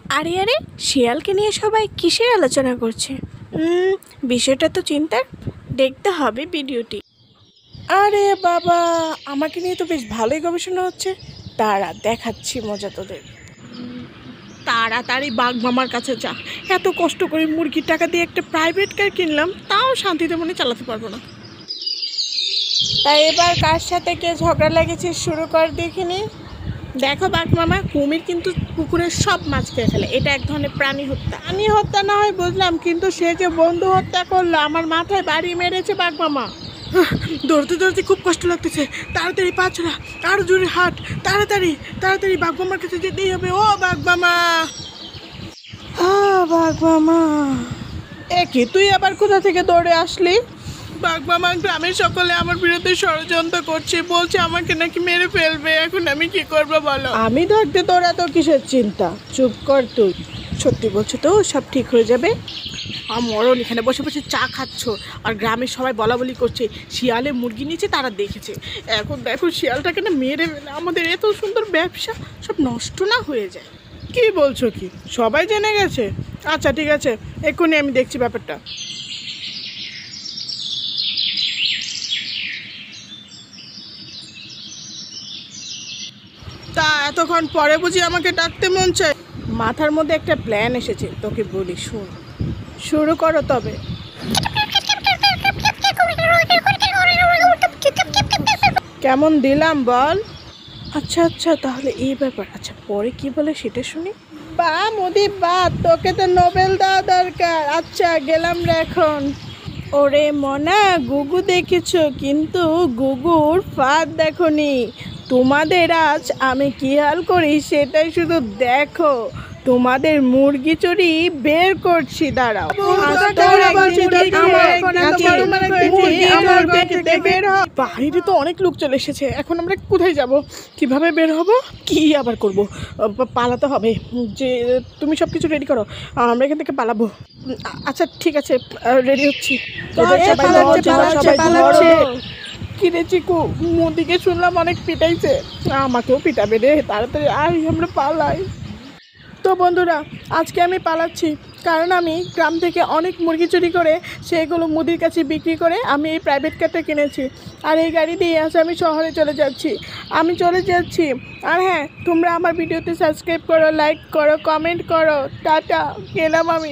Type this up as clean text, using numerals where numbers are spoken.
আরে আরে, শিয়ালকে নিয়ে সবাই কিসের আলোচনা করছে? বিষয়টা তো চিন্তার, দেখতে হবে ভিডিওটি। আরে বাবা, আমাকে নিয়ে তো বেশ ভালোই গবেষণা হচ্ছে। তারা দেখাচ্ছি মজা তোদের। তাড়াতাড়ি বাঘ মামার কাছে যা। এত কষ্ট করে মুরগির টাকা দিয়ে একটা প্রাইভেট কার কিনলাম, তাও শান্তিতে মনে চালাতে পারবো না। তাই এবার কার সাথে কে ঝগড়া লেগেছে শুরু কর দেখিনি। দেখো বাঘ মামা, কুমির কিন্তু পুকুরের সব মাছ খেয়ে ফেলে, এটা এক ধরনের প্রাণী হত্যা। প্রাণী হত্যা না হয় বুঝলাম, কিন্তু সে যে বন্ধু হত্যা করলো, আমার মাথায় বাড়ি মেরেছে বাঘ মামা। দৌড়তে দৌড়তে খুব কষ্ট লাগতেছে, তাড়াতাড়ি পা ছড়া, আরো জোরে হাট, তাড়াতাড়ি তাড়াতাড়ি বাঘ মামার কাছে যেতেই হবে। ও বাঘ মামা, বাঘ মামা, কি তুই আবার কোথা থেকে দৌড়ে আসলি? বাঘ মামা, গ্রামের সকলে আমার বিরুদ্ধে ষড়যন্ত্র করছে, বলছে আমাকে নাকি মেরে ফেলবে। এখন আমি কি করবো বলো? আমি থাকতে তোর এত কিসের চিন্তা? চুপ কর তুই। সত্যি বলছো তো, সব ঠিক হয়ে যাবে? মরণ, এখানে বসে বসে চা খাচ্ছ আর গ্রামের সবাই বলা বলি করছে শিয়ালে মুরগি নিয়েছে, তারা দেখেছে। এখন দেখো শিয়ালটাকে না মেরে ফেলে আমাদের এত সুন্দর ব্যবসা সব নষ্ট না হয়ে যায়। কি বলছো কি, সবাই জেনে গেছে? আচ্ছা ঠিক আছে, এক্ষুনি আমি দেখছি ব্যাপারটা। তা এতক্ষণ পরে বুঝি আমাকে ডাকতে মন চায়? মাথার মধ্যে একটা প্ল্যান এসেছে, তোকে বলি শুন। শুরু করো তবে। কেমন দিলাম বল? আচ্ছা আচ্ছা, তাহলে এই ব্যাপার। আচ্ছা পরে কি বলে সেটা শুনি। বা মোদি বা, তোকে তো নোবেল দেওয়া দরকার। আচ্ছা গেলাম রে এখন। ওরে মনা, গুগু দেখেছো, কিন্তু গুগুর ফাঁদ দেখনি। তোমাদের আজ আমি কি হাল করি সেটাই শুধু দেখো। তোমাদের মুরগি চুরি বের করছি, দাঁড়াও। বাইরে তো অনেক লোক চলে এসেছে, এখন আমরা কোথায় যাব? কিভাবে বের হব? কি আবার করব? পালাতে হবে। যে তুমি সব কিছু রেডি করো, আমরা এখান থেকে পালাবো। আচ্ছা ঠিক আছে, রেডি হচ্ছি। কি রে চিকু, মোদিকে শুনলাম অনেক পিটাইছে, আমাকেও পিটাবে রে। তাড়াতাড়ি আয়, আমরা পালাই। তো বন্ধুরা, আজকে আমি পালাচ্ছি, কারণ আমি গ্রাম থেকে অনেক মুরগি চুরি করে সেগুলো মুদির কাছে বিক্রি করে আমি এই প্রাইভেট কারটা কিনেছি। আর এই গাড়ি দিয়ে আজ আমি শহরে চলে যাচ্ছি। আর হ্যাঁ, তোমরা আমার ভিডিওতে সাবস্ক্রাইব করো, লাইক করো, কমেন্ট করো। টাটা, গেলাম আমি।